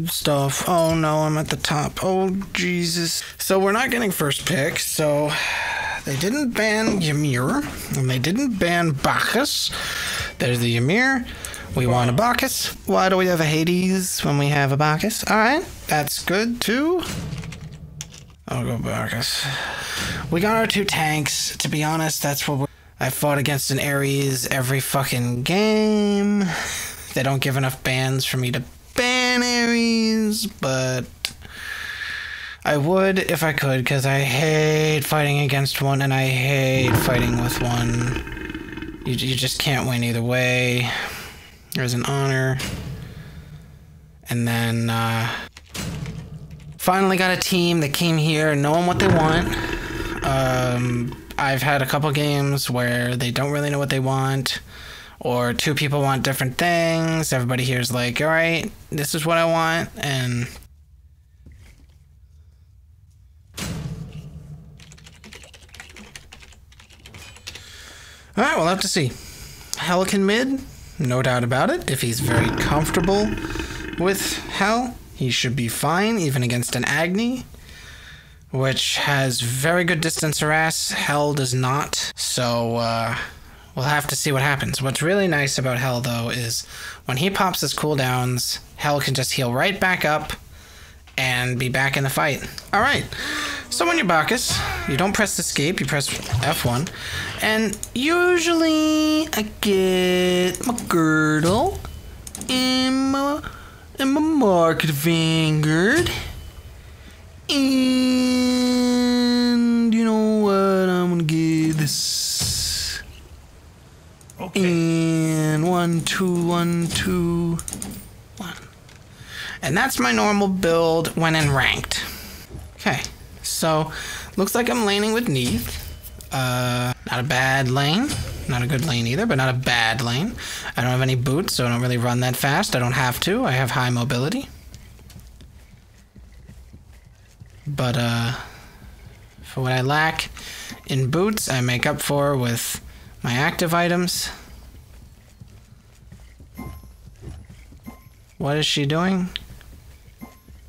stuff. Oh no, I'm at the top. Oh Jesus. So we're not getting first pick, so they didn't ban Ymir, and they didn't ban Bacchus. There's the Ymir. We want a Bacchus. Why do we have a Hades when we have a Bacchus? Alright, that's good too. I'll go Bacchus. We got our two tanks. To be honest, that's what I fought against an Ares every fucking game. They don't give enough bans for me to ban Ares, but I would if I could, because I hate fighting against one and I hate fighting with one. You just can't win either way. There's an honor. And then finally got a team that came here knowing what they want. I've had a couple games where they don't really know what they want, or two people want different things. Everybody here is like, all right, this is what I want, and all right, we'll have to see. Helican mid, no doubt about it. If he's very comfortable with Hel, he should be fine, even against an Agni, which has very good distance harass. Hel does not, so we'll have to see what happens. What's really nice about Hel, though, is when he pops his cooldowns, Hel can just heal right back up and be back in the fight. All right, so when you're Bacchus, you don't press escape, you press F1, and usually I get my girdle and my market vanguard, and you know what, I'm gonna get this. Okay. And 1, 2, 1, 2, 1. And that's my normal build when in ranked. Okay, so looks like I'm laning with Neith. Not a bad lane. Not a good lane either, but not a bad lane. I don't have any boots, so I don't really run that fast. I don't have to. I have high mobility. But for what I lack in boots, I make up for with my active items. What is she doing?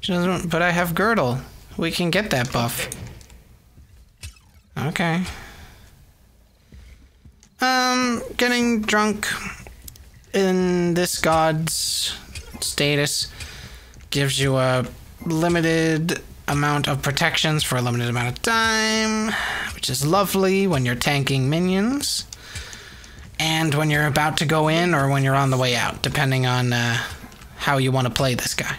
She doesn't, but I have girdle. We can get that buff. Okay. Getting drunk in this god's status gives you a limited amount of protections for a limited amount of time, which is lovely when you're tanking minions, and when you're about to go in or when you're on the way out, depending on how you want to play this guy.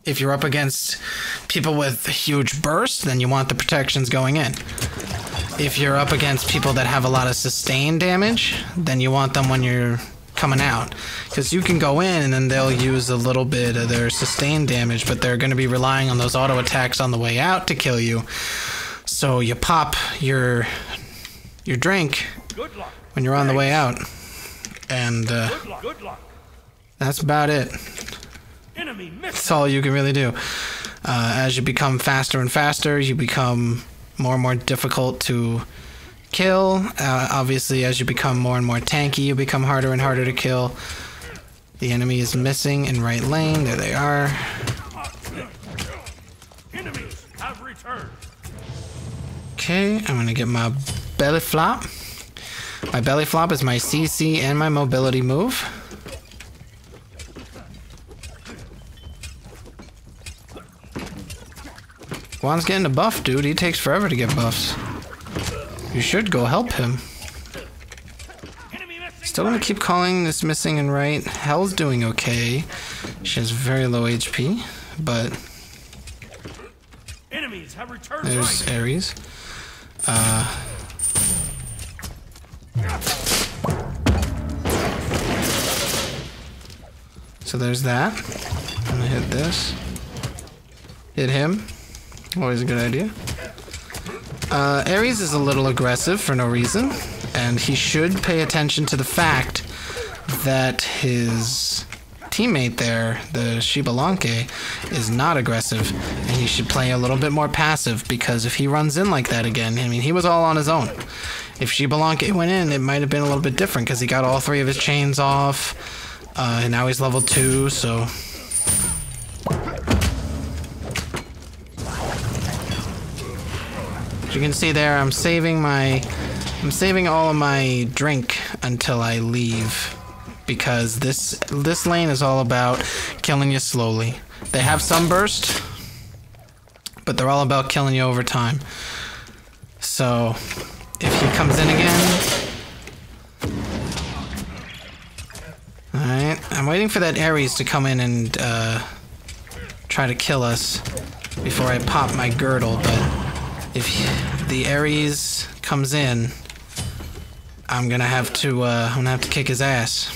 If you're up against people with huge bursts, then you want the protections going in. If you're up against people that have a lot of sustained damage, then you want them when you're coming out. Because you can go in and then they'll use a little bit of their sustained damage, but they're going to be relying on those auto attacks on the way out to kill you. So you pop your drink when you're on the way out. And that's about it. That's all you can really do. As you become faster and faster, you become more and more difficult to kill. Obviously, as you become more and more tanky, you become harder and harder to kill. The enemy is missing in right lane. There they are. Enemies have returned. Okay, I'm gonna get my belly flop. My belly flop is my CC and my mobility move. Juan's getting a buff, dude. He takes forever to get buffs. You should go help him. Still gonna keep calling this missing and right. Hel's doing okay. She has very low HP, but enemies have returned. There's Ares. So there's that. I'm gonna hit this. Hit him. Always a good idea. Ares is a little aggressive for no reason, and he should pay attention to the fact that his teammate there, the Shibalanke, is not aggressive, and he should play a little bit more passive, because if he runs in like that again, I mean, he was all on his own. If Shibalanke went in, it might have been a little bit different, because he got all 3 of his chains off, and now he's level 2, so As you can see there, I'm saving all of my drink until I leave, because this lane is all about killing you slowly. They have sunburst, but they're all about killing you over time. So if he comes in again, alright, I'm waiting for that Ares to come in and try to kill us before I pop my girdle, but if the Ares comes in, I'm gonna have to kick his ass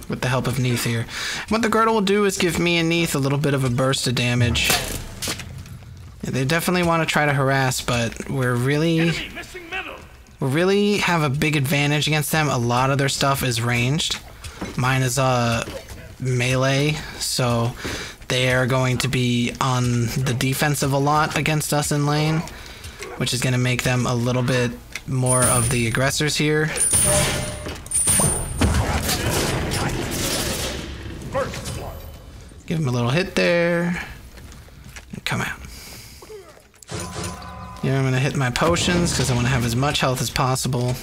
with the help of Neith here. What the girdle will do is give me and Neith a little bit of a burst of damage. Yeah, they definitely want to try to harass, but we really have a big advantage against them. A lot of their stuff is ranged. Mine is melee, so they are going to be on the defensive a lot against us in lane, which is going to make them a little bit more of the aggressors here. Give him a little hit there. And come out. Here I'm going to hit my potions because I want to have as much health as possible.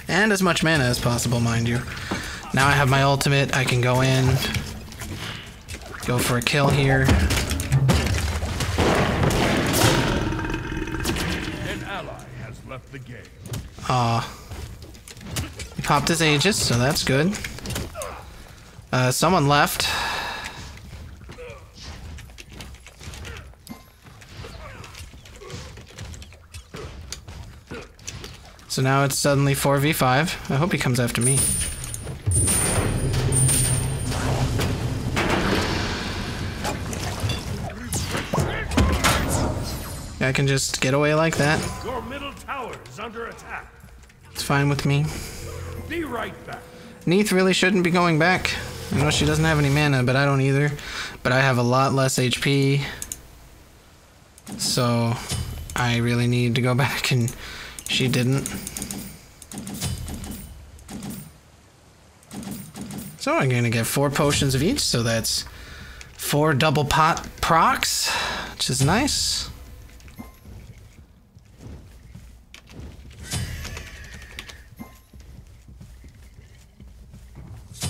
And as much mana as possible, mind you. Now I have my ultimate. I can go in. Go for a kill here. An ally has left the game. He popped his Aegis, so that's good. Someone left. So now it's suddenly 4v5. I hope he comes after me. I can just get away like that. Your middle tower is under attack. It's fine with me. Be right back. Neith really shouldn't be going back. I know she doesn't have any mana, but I don't either. But I have a lot less HP. So I really need to go back, and she didn't. So I'm going to get 4 potions of each, so that's 4 double pot procs, which is nice.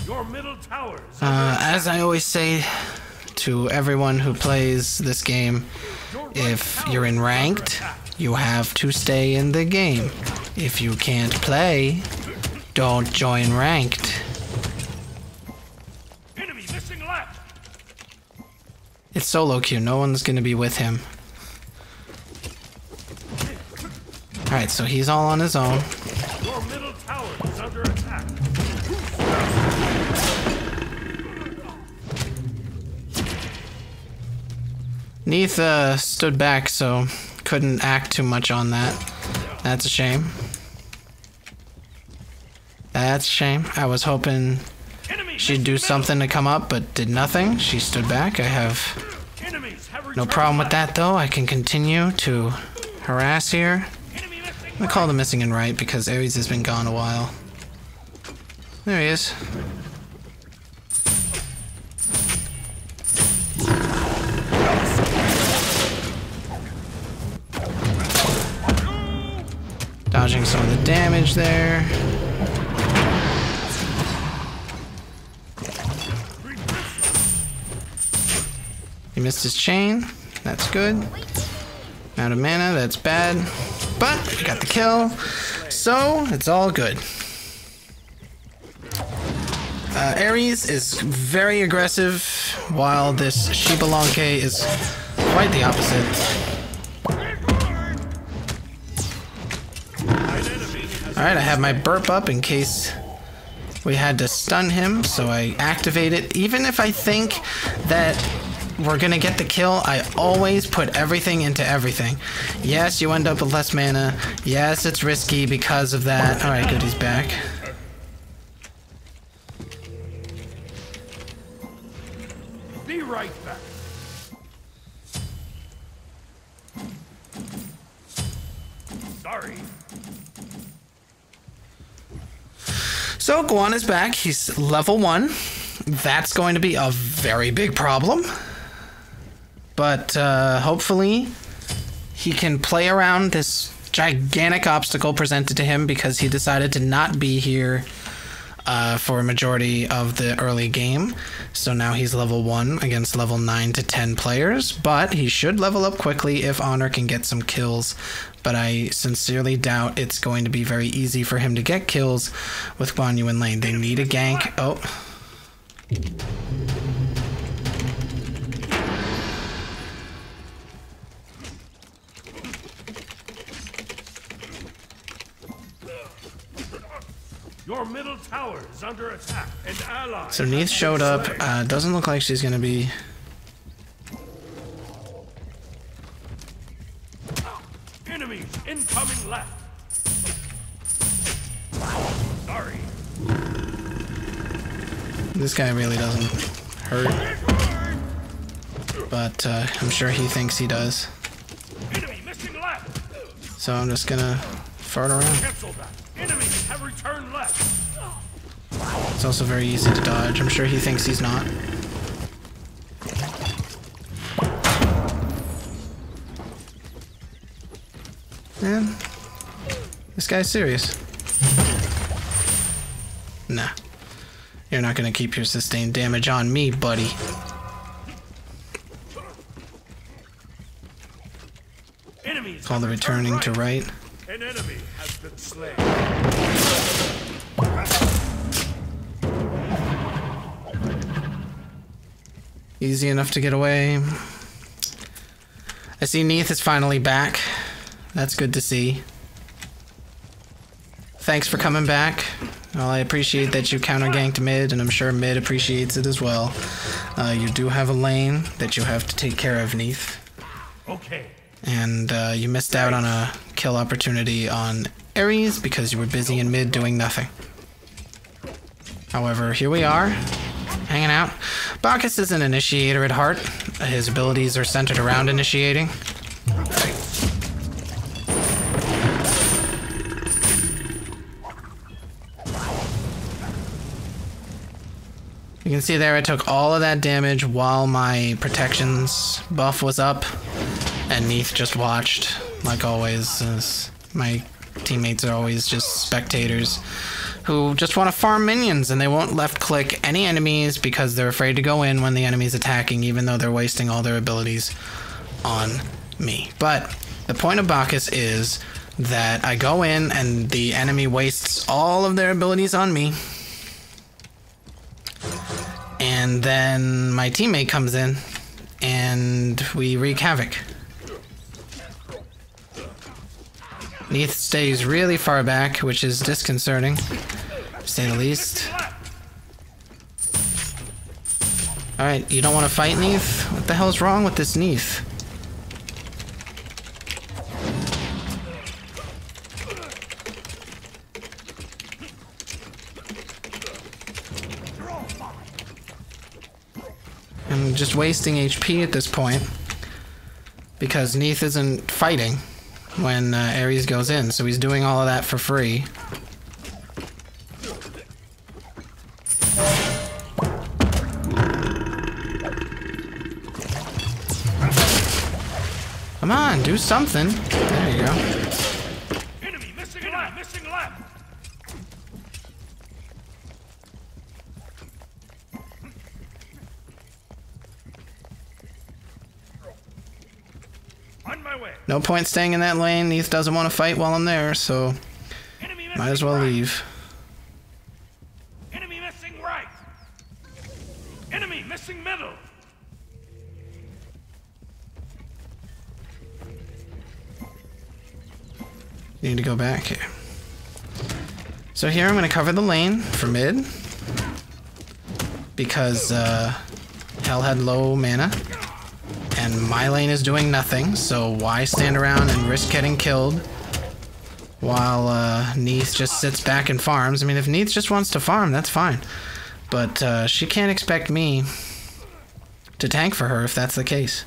Your middle tower is As I always say to everyone who plays this game, if you're in ranked, you have to stay in the game. If you can't play, don't join ranked. enemy missing left. It's solo queue, no one's gonna be with him. Alright, so he's all on his own. Your middle tower is under attack. Neith stood back, so couldn't act too much on that. That's a shame. That's a shame. I was hoping she'd do something to come up, but did nothing. She stood back. I have no problem with that, though. I can continue to harass here. I'm gonna call the missing and right because Ares has been gone a while. There he is. Dodging some of the damage there. He missed his chain. That's good. Out of mana, that's bad. But we got the kill, so it's all good. Ares is very aggressive, while this Shibalonke is quite the opposite. Alright, I have my burp up in case we had to stun him, so I activate it. Even if I think that we're gonna get the kill, I always put everything into everything. Yes, you end up with less mana. Yes, it's risky because of that. Alright, good, he's back. Be right back. Sorry. So Guan is back. He's level 1. That's going to be a very big problem. But hopefully he can play around this gigantic obstacle presented to him because he decided to not be here for a majority of the early game. So now he's level 1 against level 9 to 10 players, but he should level up quickly if Honor can get some kills. But I sincerely doubt it's going to be very easy for him to get kills with Guan Yu in lane. They need a gank. Oh. Your middle tower is under attack. An ally. So Neith showed up. Doesn't look like she's gonna be. Enemies incoming left. Sorry. This guy really doesn't hurt, but I'm sure he thinks he does. Enemy missing left. So I'm just gonna fart around. Cancel that. Enemies have returned left. It's also very easy to dodge. I'm sure he thinks he's not. Man, this guy's serious. Nah. You're not gonna keep your sustained damage on me, buddy. Enemies Call the returning to right. An enemy has been slain. Easy enough to get away. I see Neith is finally back. That's good to see. Thanks for coming back. Well, I appreciate that you counter-ganked mid, and I'm sure mid appreciates it as well. You do have a lane that you have to take care of, Neith. Okay. And you missed out on a kill opportunity on Ares because you were busy in mid doing nothing. However, here we are, hanging out. Bacchus is an initiator at heart. His abilities are centered around initiating. You can see there I took all of that damage while my protections buff was up, and Neith just watched, like always. As my teammates are always just spectators who just want to farm minions, and they won't left click any enemies because they're afraid to go in when the enemy's attacking, even though they're wasting all their abilities on me. But the point of Bacchus is that I go in and the enemy wastes all of their abilities on me, and then my teammate comes in and we wreak havoc. Neith stays really far back, which is disconcerting, to say the least. Alright, you don't want to fight Neith? What the hell's wrong with this Neith? I'm just wasting HP at this point because Neith isn't fighting when Ares goes in, so he's doing all of that for free. Come on, do something. There you go. Enemy missing left. Missing left. On my way. No point staying in that lane. Neith doesn't want to fight while I'm there, so might as well leave. Enemy missing right. Enemy missing middle. Need to go back here. So here I'm going to cover the lane for mid because Hell had low mana and my lane is doing nothing, so why stand around and risk getting killed while Neith just sits back and farms? I mean, if Neith just wants to farm, that's fine, but she can't expect me to tank for her if that's the case.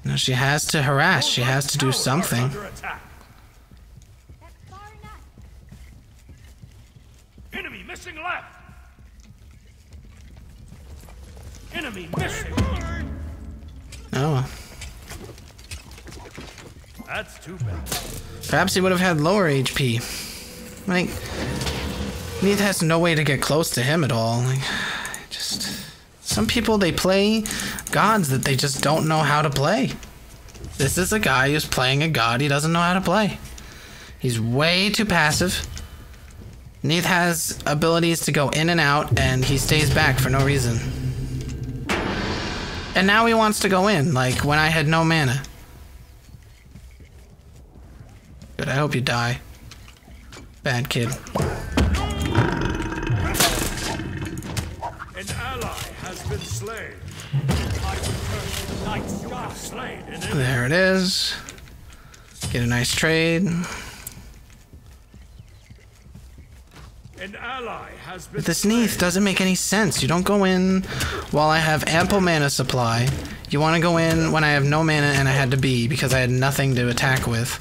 No, she has to harass. She has to do something. Enemy missing left. Enemy missing. Oh. That's too bad. Perhaps he would have had lower HP. Like, Neith has no way to get close to him at all. Like, just... Some people, they play gods that they just don't know how to play. This is a guy who's playing a god he doesn't know how to play. He's way too passive. Neith has abilities to go in and out, and he stays back for no reason. And now he wants to go in, like when I had no mana. Good, I hope you die. Bad kid. An ally has been slain. I return to the night sky. Slain an enemy. There it is. Get a nice trade. An ally has been But this Neith doesn't make any sense. You don't go in while I have ample mana supply. You want to go in when I have no mana and I had to be because I had nothing to attack with.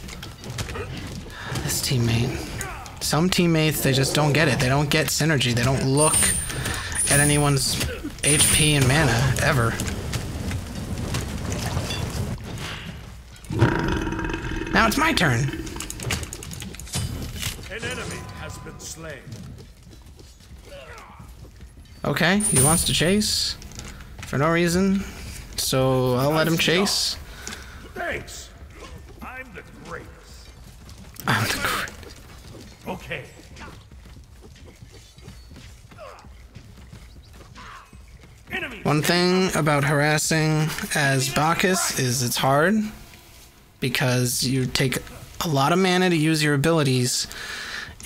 This teammate. Some teammates, they just don't get it. They don't get synergy. They don't look at anyone's HP and mana, ever. Now it's my turn. An enemy has been slain. Okay, he wants to chase for no reason, so I'll let him chase. Thanks. I'm the greatest. I'm the greatest. Okay. Enemy. One thing about harassing as Bacchus is it's hard because you take a lot of mana to use your abilities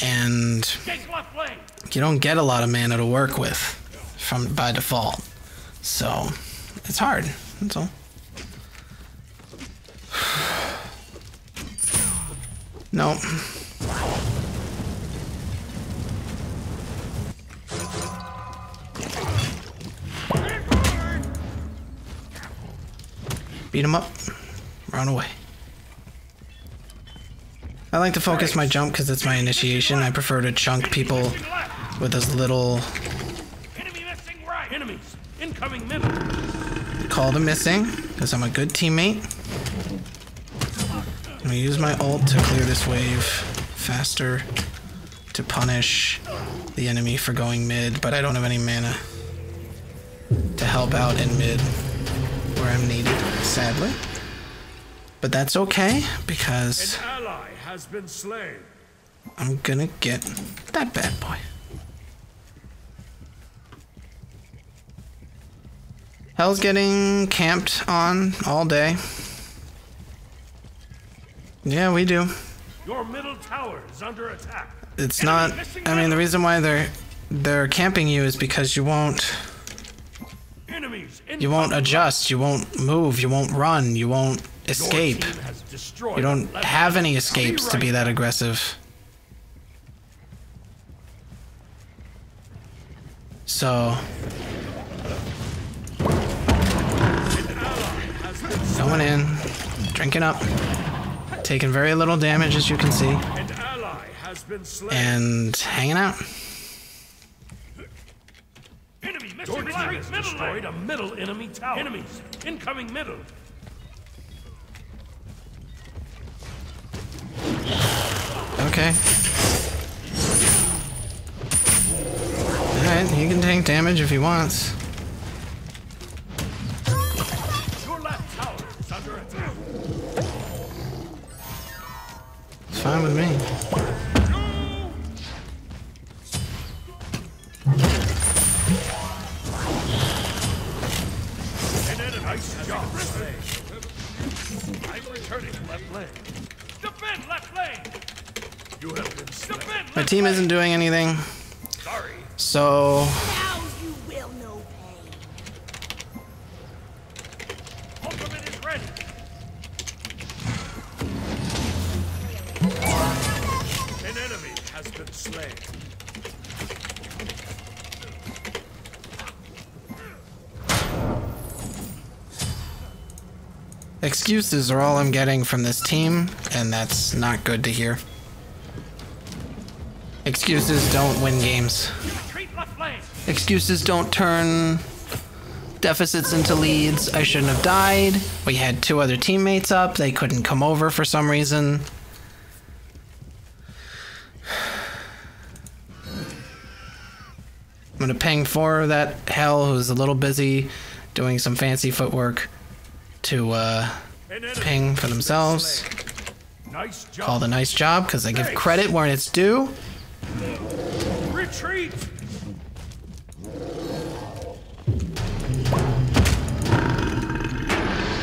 and Take left lane. you don't get a lot of mana to work with by default. So it's hard, that's all. Nope. Beat him up. Run away. I like to focus my jump because it's my initiation. I prefer to chunk people with as little... Enemy missing right. Enemies incoming middle. Call them missing because I'm a good teammate. I'm gonna use my ult to clear this wave faster to punish the enemy for going mid, but I don't have any mana to help out in mid where I'm needed, sadly. But that's okay because An ally has been slain. I'm gonna get that bad boy. Hell's getting camped on all day. Yeah, we do. Your middle tower is under attack. It's not... I mean, the reason why they're camping you is because you won't adjust, you won't move, you won't run, you won't escape. You don't have any escapes to be that aggressive. So... Going in, drinking up, taking very little damage as you can see, and hanging out. Enemy missing right. Has destroyed a middle enemy tower. Enemies incoming middle. Okay. Alright, he can take damage if he wants. Your left tower is under attack. It's fine with me. Nice job. I'm returning left lane. Defend left lane. You have been slain. My team isn't doing anything. Sorry. So... Now you will know pain. Ultimate is ready. An enemy has been slain. Excuses are all I'm getting from this team, and that's not good to hear. Excuses don't win games. Retreat left lane. Excuses don't turn deficits into leads. I shouldn't have died. We had 2 other teammates up. They couldn't come over for some reason. I'm gonna ping for that hell who's a little busy doing some fancy footwork to ping for themselves. Nice job. Called a nice job because I give credit where it's due. Retreat.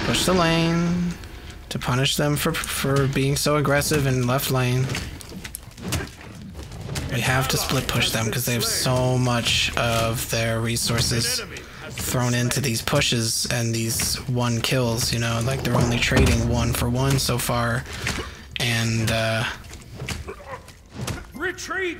Push the lane to punish them for being so aggressive in left lane. We have to split push them because they have so much of their resources thrown into these pushes and these 1 kills, you know, like they're only trading 1 for 1 so far. And Retreat.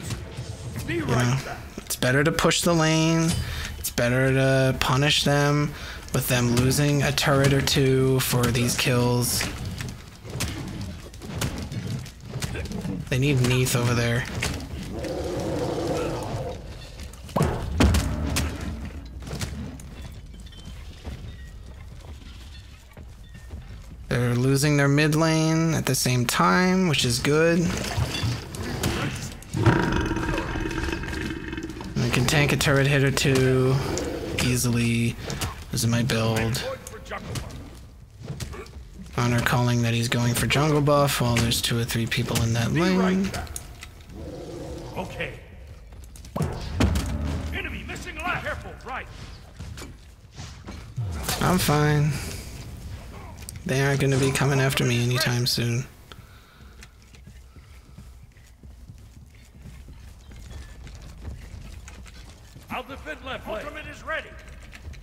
Be you know, right back. it's better to push the lane. It's better to punish them with them losing a turret or 2 for these kills. They need Neath over there. They're losing their mid lane at the same time, which is good. And we can tank a turret hit or 2 easily. This is my build. Honor calling that he's going for jungle buff while there's 2 or 3 people in that lane. Okay. Enemy missing left. Careful, right. I'm fine. They aren't going to be coming after me anytime soon. I'll defend left lane. Ultimate is ready.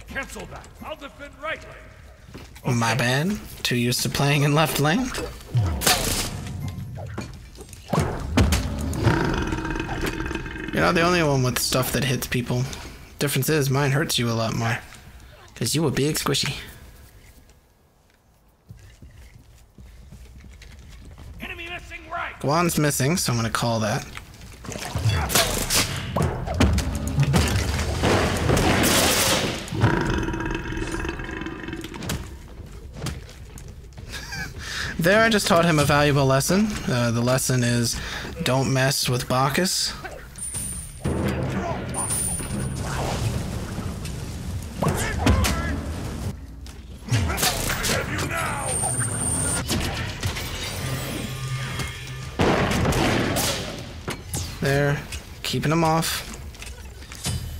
Cancel that. I'll defend right lane. Okay. My bad. Too used to playing in left lane. You're not the only one with stuff that hits people. Difference is, mine hurts you a lot more. Because you a big squishy. Enemy missing right. Guan's missing, so I'm going to call that. There, I just taught him a valuable lesson. The lesson is, don't mess with Bacchus. There, keeping him off.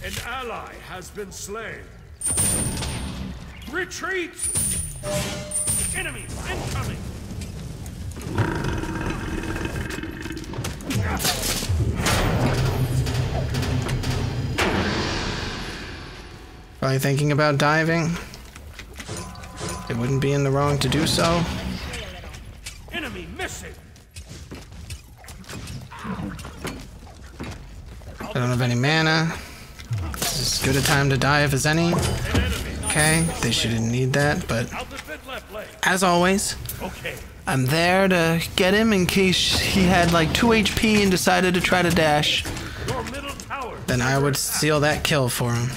An ally has been slain. Retreat! Enemy incoming! Probably thinking about diving. It wouldn't be in the wrong to do so. Enemy missing! I don't have any mana. This is as good a time to dive as any. Okay, they shouldn't need that, but I'll defend left lane. as always, Okay. I'm there to get him in case he had like 2 HP and decided to try to dash. Your middle tower. Then I would steal that kill for him.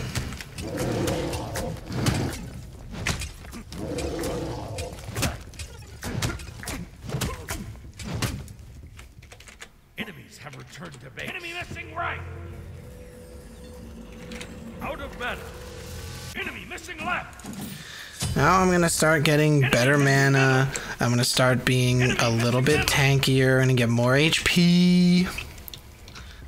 Enemies have returned to base. Enemy missing right. Out of battle. Enemy missing left. Now I'm gonna start getting better mana. I'm gonna start being a little bit tankier and get more HP.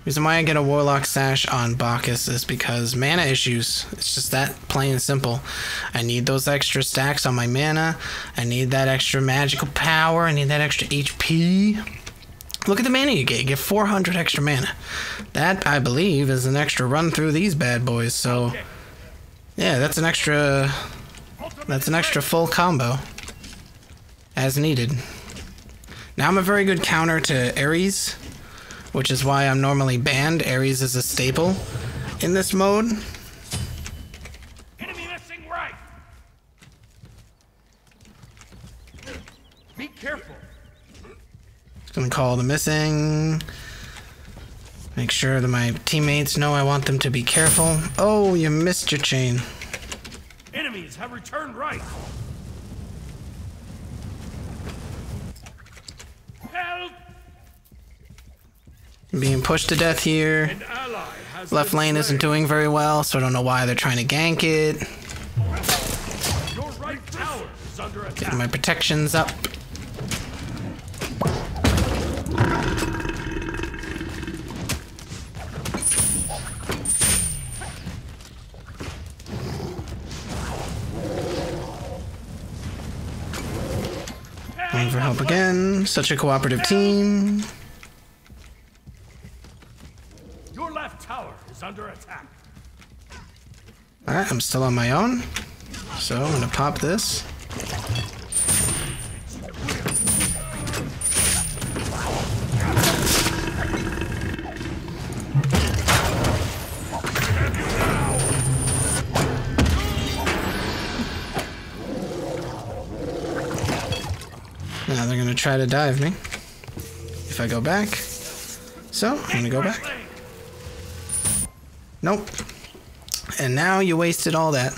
Reason why I get a Warlock Sash on Bacchus is because mana issues. It's just that plain and simple. I need those extra stacks on my mana. I need that extra magical power. I need that extra HP. Look at the mana you get. You get 400 extra mana. That, I believe, is an extra run through these bad boys. So, yeah, that's an extra full combo. As needed. Now I'm a very good counter to Ares, which is why I'm normally banned. Ares is a staple in this mode. Enemy missing right. Be careful. Just gonna call the missing. Make sure that my teammates know I want them to be careful. Oh, you missed your chain. Enemy have returned right. Help! Being pushed to death here. An ally has Left been lane slain. isn't doing very well, so I don't know why they're trying to gank it. Your right tower is under attack. Getting my protections up. Waiting for help again. Such a cooperative team. Your left tower is under attack. Alright, I'm still on my own. So I'm gonna pop this. Now they're gonna try to dive me if I go back. So I'm gonna go back. Nope. And now you wasted all that.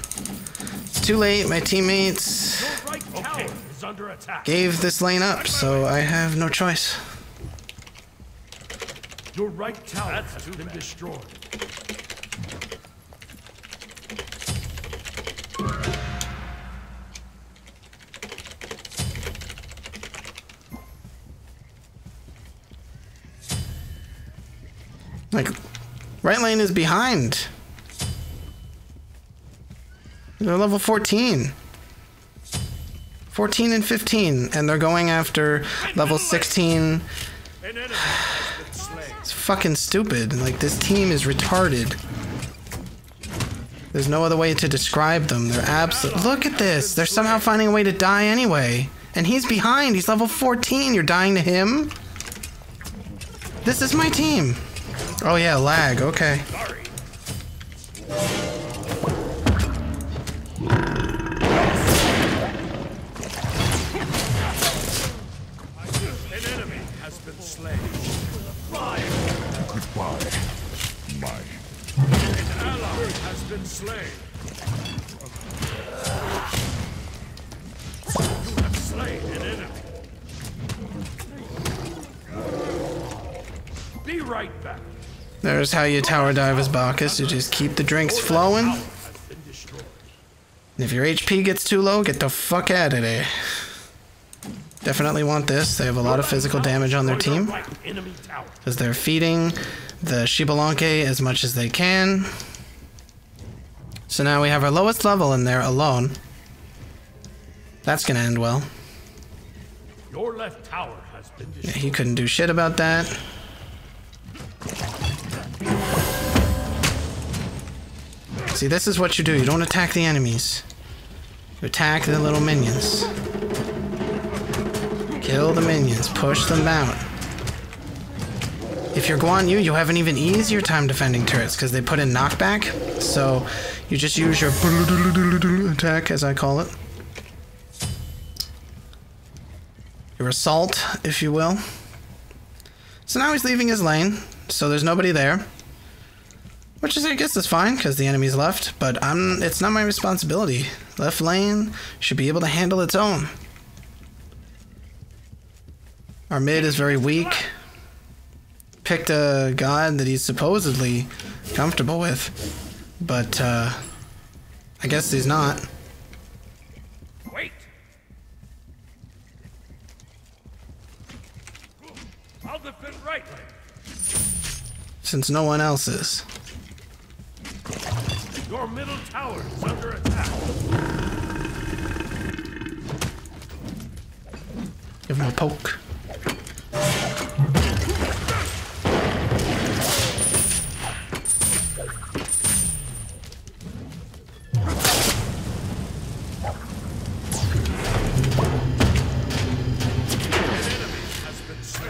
It's too late. My teammates Your right tower is under attack. gave this lane up, so I have no choice. Your right tower has been destroyed. Like, right lane is behind. They're level 14. 14 and 15, and they're going after level 16. An enemy has been slain. It's fucking stupid. Like, this team is retarded. There's no other way to describe them. They're absolute. Look at this. They're somehow finding a way to die anyway. And he's behind. He's level 14. You're dying to him? This is my team. Oh yeah, lag. Okay. Sorry. An enemy has been slain. Goodbye, my. An ally has been slain. You have slain an enemy. Be right back. There's how you tower dive as Bacchus. You just keep the drinks flowing. Has been destroyed. And if your HP gets too low, get the fuck out of there. Definitely want this. They have a lot of physical damage on their team. Right enemy tower. Because they're feeding the Shibalanke as much as they can. So now we have our lowest level in there alone. That's gonna end well. Your left tower has been Yeah, destroyed. he couldn't do shit about that. See, this is what you do. You don't attack the enemies. You attack the little minions. Kill the minions. Push them out. If you're Guan Yu, you have an even easier time defending turrets because they put in knockback. So you just use your attack, as I call it. Your assault, if you will. So now he's leaving his lane, so there's nobody there. Which is, I guess, is fine, because the enemy's left, but it's not my responsibility. Left lane should be able to handle its own. Our mid is very weak. Picked a god that he's supposedly comfortable with, but I guess he's not. Wait. I'll defend right lane. Since no one else is. Your middle tower is under attack. Give him a poke.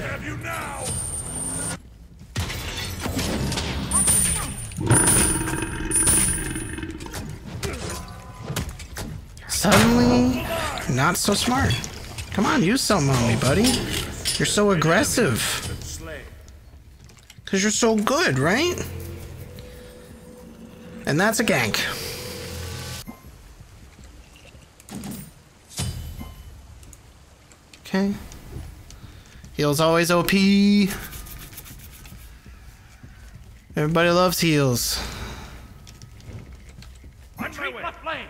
Have you now? Suddenly, not so smart. Come on, use something on me, buddy. You're so aggressive. Because you're so good, right? And that's a gank. Okay. Heals always OP. Everybody loves heals. Retreat left lane.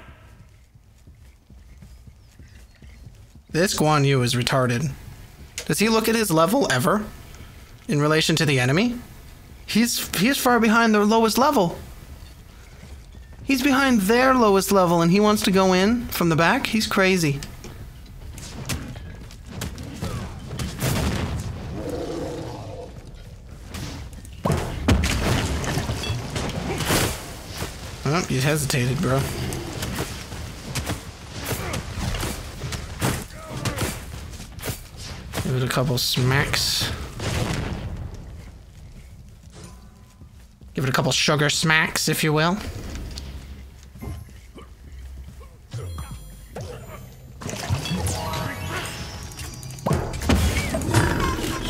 This Guan Yu is retarded. Does he look at his level ever? In relation to the enemy? He's far behind their lowest level. He's behind their lowest level and he wants to go in from the back? He's crazy. Oh, you hesitated, bro. Give it a couple smacks. Give it a couple sugar smacks, if you will.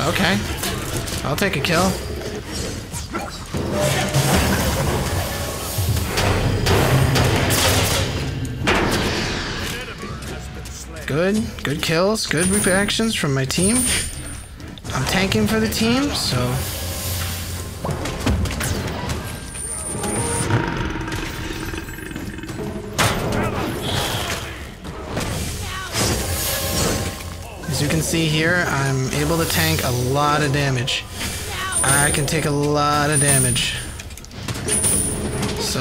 Okay. I'll take a kill. Good kills, good reactions from my team. I'm tanking for the team, so... As you can see here, I'm able to tank a lot of damage. I can take a lot of damage. So...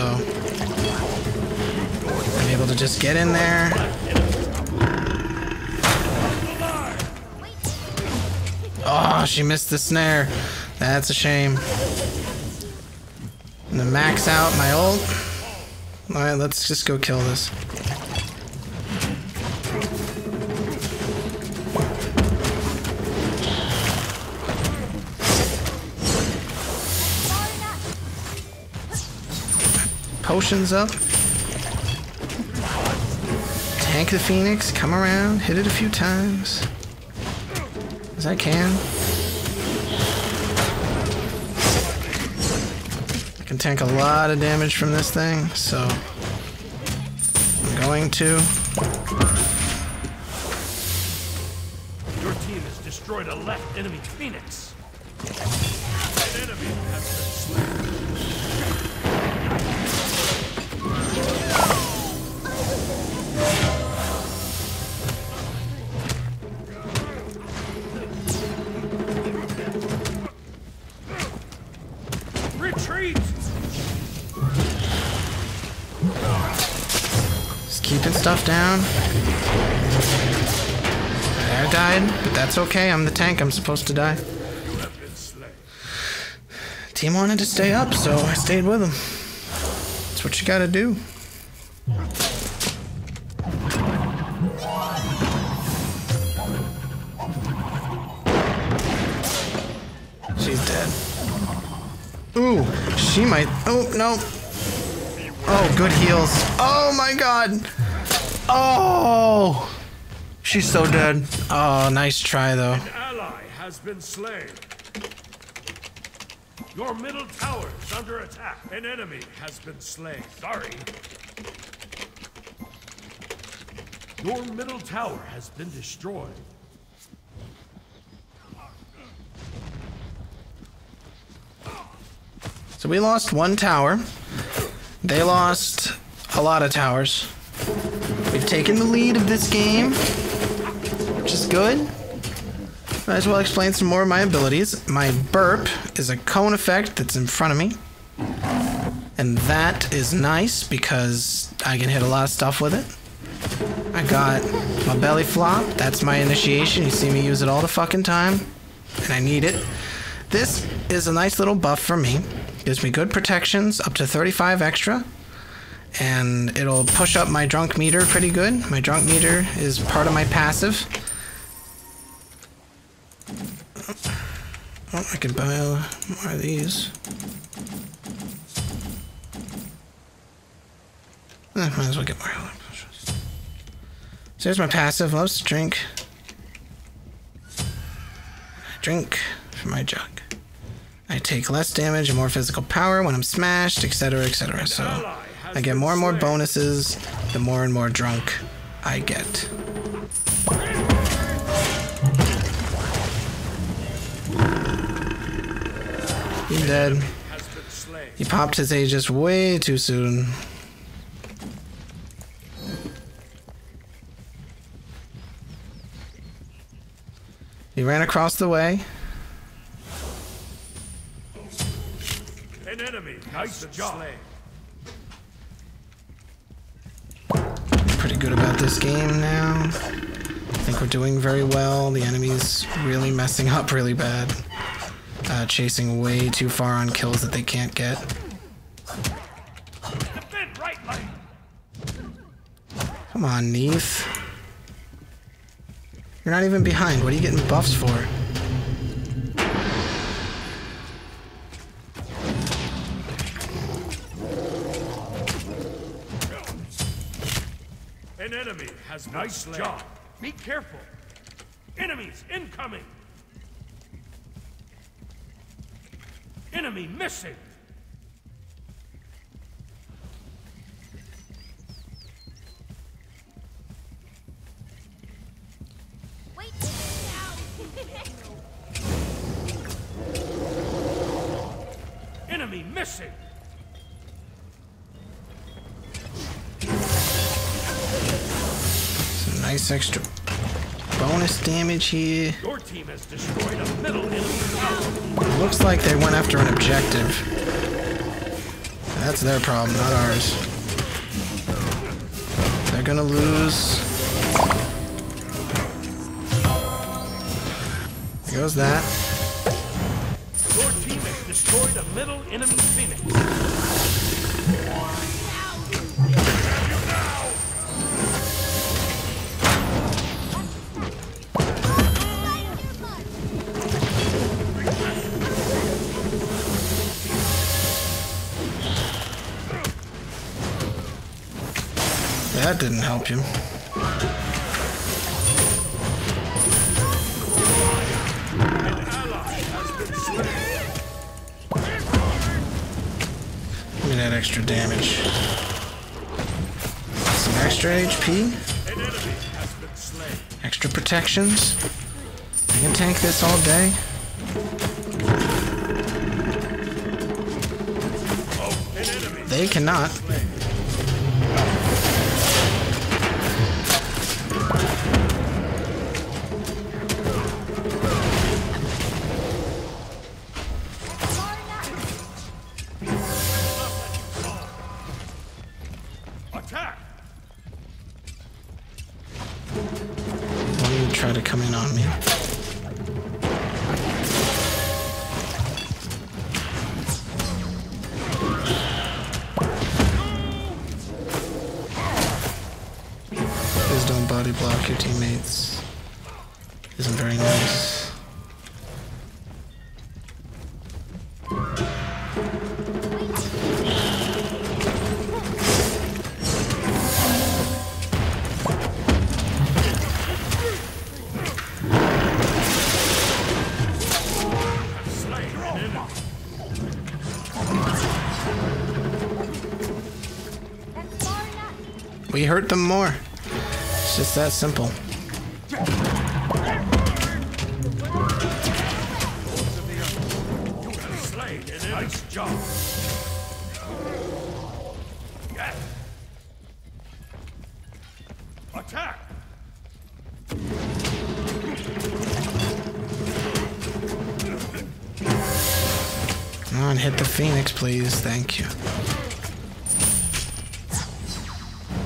I'm able to just get in there. Oh, she missed the snare. That's a shame. I'm gonna max out my ult. Alright, let's just go kill this. Potions up. Tank the Phoenix, come around, hit it a few times. As I can. I can tank a lot of damage from this thing, so I'm going to. Your team has destroyed a left enemy Phoenix. An enemy has been slain. Retreat! Just keeping stuff down. I died, but that's okay. I'm the tank. I'm supposed to die. You have been slain. Team wanted to stay up, so I stayed with them. That's what you gotta do. She's dead. Ooh, she might. Oh, no. Oh, good heals. Oh my god. Oh. She's so dead. Oh, nice try, though. An ally has been slain. Your middle tower is under attack. An enemy has been slain. Sorry. Your middle tower has been destroyed. So we lost one tower. They lost a lot of towers. We've taken the lead of this game, which is good. Might as well explain some more of my abilities. My burp is a cone effect that's in front of me. And that is nice because I can hit a lot of stuff with it. I got my belly flop. That's my initiation. You see me use it all the fucking time. And I need it. This is a nice little buff for me. Gives me good protections, up to 35 extra. And it'll push up my drunk meter pretty good. My drunk meter is part of my passive. Oh, I can buy more of these. Might as well get more. So here's my passive. Loves to drink. Drink from my jug. I take less damage and more physical power when I'm smashed, etc., etc. So I get more and more bonuses the more and more drunk I get. He's dead. Has been slain. He popped his Aegis way too soon. He ran across the way. An enemy. Nice job. Slain. Pretty good about this game now. I think we're doing very well. The enemy's really messing up really bad. Chasing way too far on kills that they can't get. Defend right lane. Come on, Neef. You're not even behind. What are you getting buffs for? An enemy has nice job. Be careful. Enemies incoming. Enemy missing. Wait now. Enemy missing. Some nice extra bonus damage here. Your team has destroyed a middle enemy tower. Looks like they went after an objective. That's their problem, not ours. They're gonna lose. There goes that. Your team has destroyed a middle enemy phoenix. That didn't help you. Give me that extra damage. Some extra HP. Extra protections. I can tank this all day. They cannot. Attack! Why don't you try to come in on me? Please don't body block your teammates. Isn't very nice. We hurt them more. It's just that simple. Slain. Nice job. Yes. Attack! Come on, hit the Phoenix, please. Thank you.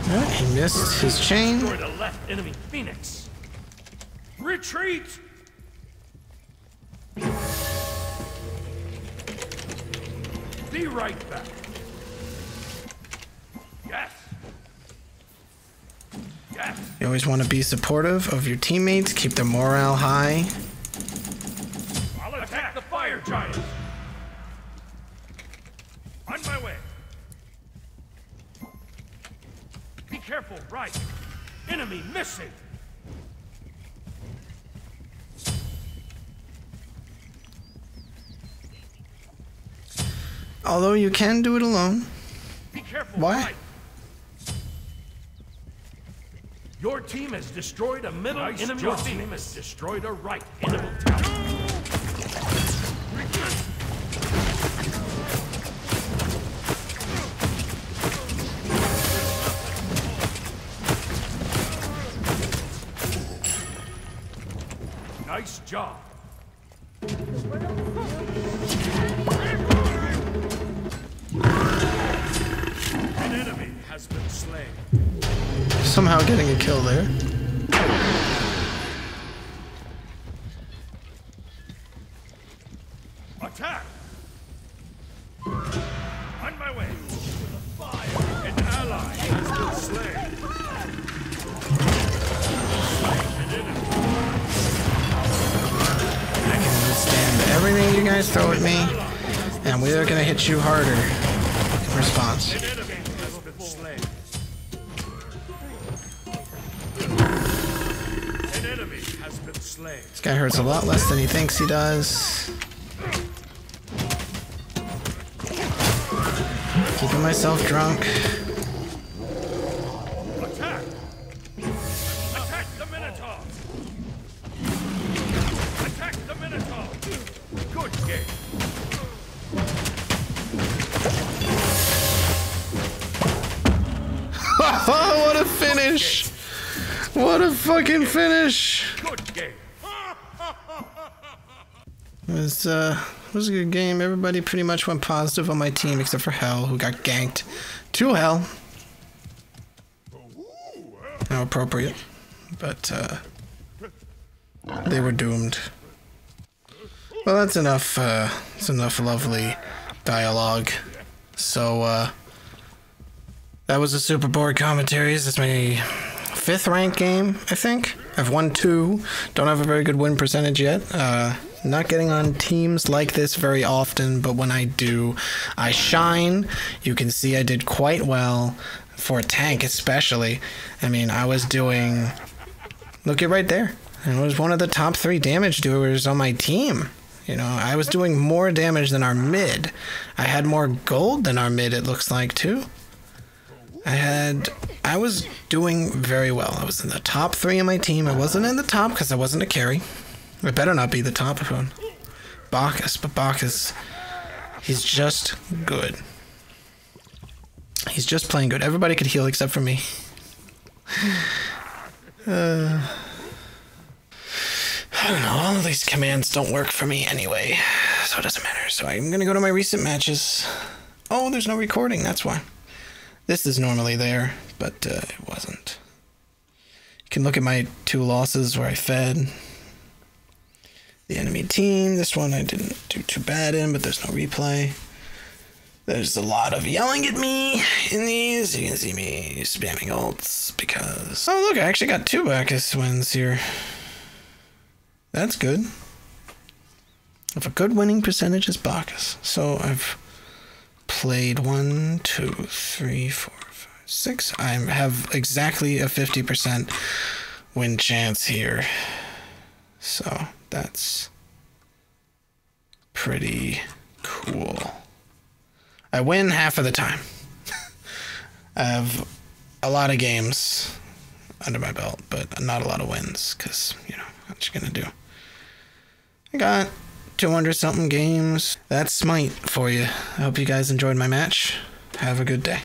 Alright, he missed his chain. Destroy the left enemy phoenix. Retreat! Be right back. Yes. Yes. You always want to be supportive of your teammates, keep their morale high. I'll attack the fire giant. On my way. Be careful, right. Enemy missing. Although you can do it alone. Be careful, Why? right. Your team has destroyed a middle enemy. Your team has destroyed a right enemy tower. Nice job. An enemy has been slain. Somehow getting a kill there. Attack! On my way. Fire! An ally has been slain. I can withstand everything you guys throw at me, and we're gonna hit you harder in response. An enemy has been slain. An enemy has been slain. This guy hurts a lot less than he thinks he does. Keeping myself drunk. Attack! Attack the Minotaur! Attack the Minotaur! Good game. Oh, what a finish! What a fucking finish! Good game. It was a good game. Everybody pretty much went positive on my team except for Hell, who got ganked to hell. How appropriate. But they were doomed. Well, that's enough lovely dialogue. So that was the Super Board Commentaries. That's my 5th ranked game, I think. I've won 2. Don't have a very good win percentage yet. Not getting on teams like this very often, but when I do, I shine. You can see I did quite well for a tank, especially. I mean, I was doing... Look at right there. I was one of the top 3 damage doers on my team. You know, I was doing more damage than our mid. I had more gold than our mid, it looks like, too. I was doing very well. I was in the top 3 on my team. I wasn't in the top because I wasn't a carry. I better not be the top one. Bacchus, but Bacchus, he's just good. He's just playing good. Everybody could heal except for me. I don't know, all of these commands don't work for me anyway, so it doesn't matter. So I'm gonna go to my recent matches. Oh, there's no recording, that's why. This is normally there, but it wasn't. You can look at my 2 losses where I fed the enemy team. This one I didn't do too bad in, but there's no replay. There's a lot of yelling at me in these. You can see me spamming ults because... Oh, look, I actually got 2 Bacchus wins here. That's good. If a good winning percentage is Bacchus. So I've played 1, 2, 3, 4, 5, 6. I have exactly a 50% win chance here. So that's pretty cool. I win half of the time. I have a lot of games under my belt, but not a lot of wins, because, you know, what you gonna do? I got 200-something games. That's SMITE for you. I hope you guys enjoyed my match. Have a good day.